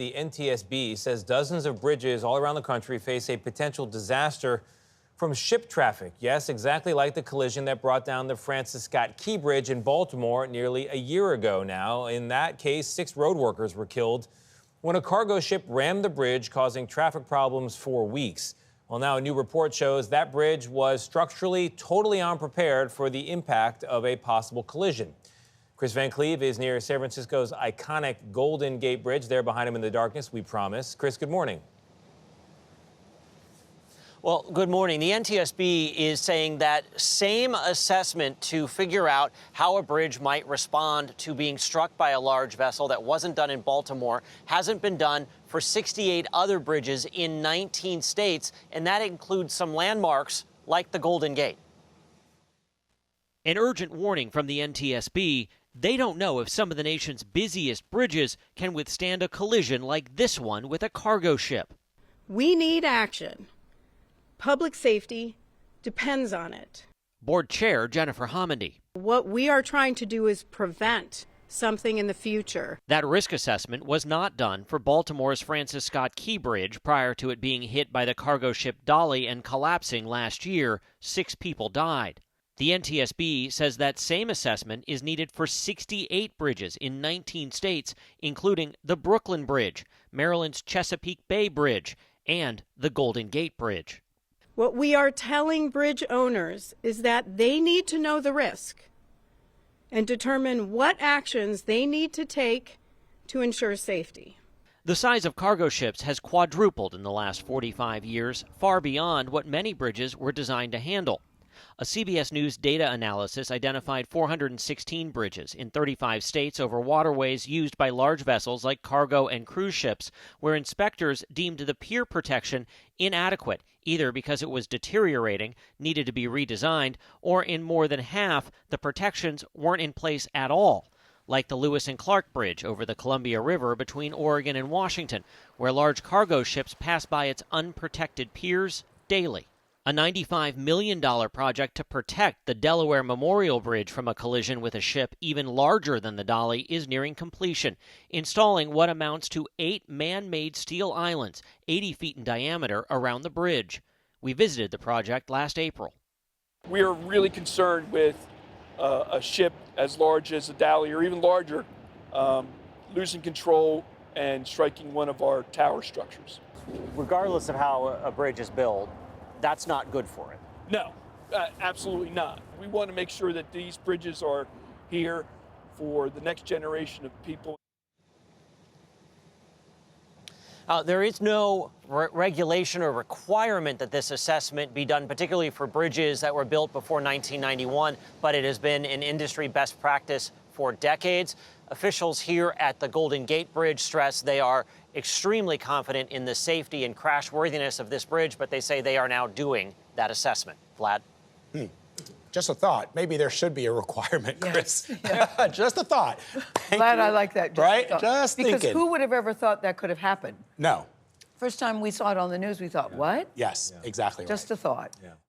The NTSB says dozens of bridges all around the country face a potential disaster from ship traffic. Yes, exactly like the collision that brought down the Francis Scott Key Bridge in Baltimore nearly a year ago now. In that case, 6 road workers were killed when a cargo ship rammed the bridge, causing traffic problems for weeks. Well, now a new report shows that bridge was structurally totally unprepared for the impact of a possible collision. Chris Van Cleve is near San Francisco's iconic Golden Gate Bridge. There behind him in the darkness, we promise. Chris, good morning. Well, good morning. The NTSB is saying that same assessment to figure out how a bridge might respond to being struck by a large vessel that wasn't done in Baltimore hasn't been done for 68 other bridges in 19 states, and that includes some landmarks like the Golden Gate. An urgent warning from the NTSB. They don't know if some of the nation's busiest bridges can withstand a collision like this one with a cargo ship. We need action. Public safety depends on it. Board Chair Jennifer Homendy. What we are trying to do is prevent something in the future. That risk assessment was not done for Baltimore's Francis Scott Key Bridge prior to it being hit by the cargo ship Dolly and collapsing last year. 6 people died. The NTSB says that same assessment is needed for 68 bridges in 19 states, including the Brooklyn Bridge, Maryland's Chesapeake Bay Bridge, and the Golden Gate Bridge. What we are telling bridge owners is that they need to know the risk and determine what actions they need to take to ensure safety. The size of cargo ships has quadrupled in the last 45 years, far beyond what many bridges were designed to handle. A CBS News data analysis identified 416 bridges in 35 states over waterways used by large vessels like cargo and cruise ships, where inspectors deemed the pier protection inadequate, either because it was deteriorating, needed to be redesigned, or in more than half, the protections weren't in place at all, like the Lewis and Clark Bridge over the Columbia River between Oregon and Washington, where large cargo ships pass by its unprotected piers daily. A $95 million project to protect the Delaware Memorial Bridge from a collision with a ship even larger than the Dolly is nearing completion, installing what amounts to 8 man-made steel islands, 80 feet in diameter, around the bridge. We visited the project last April. We are really concerned with a ship as large as the Dolly or even larger losing control and striking one of our tower structures. Regardless of how a bridge is built, that's not good for it. No, absolutely not. We want to make sure that these bridges are here for the next generation of people. There is no regulation or requirement that this assessment be done, particularly for bridges that were built before 1991, but it has been an industry best practice for decades. Officials here at the Golden Gate Bridge stress they are extremely confident in the safety and crashworthiness of this bridge, but they say they are now doing that assessment. Vlad? Just a thought. Maybe there should be a requirement, Chris. Yeah. Just a thought. Glad I like that. Right? Just thinking. Because who would have ever thought that could have happened? No. First time we saw it on the news, we thought, what? Yes, exactly right. Just a thought. Yeah.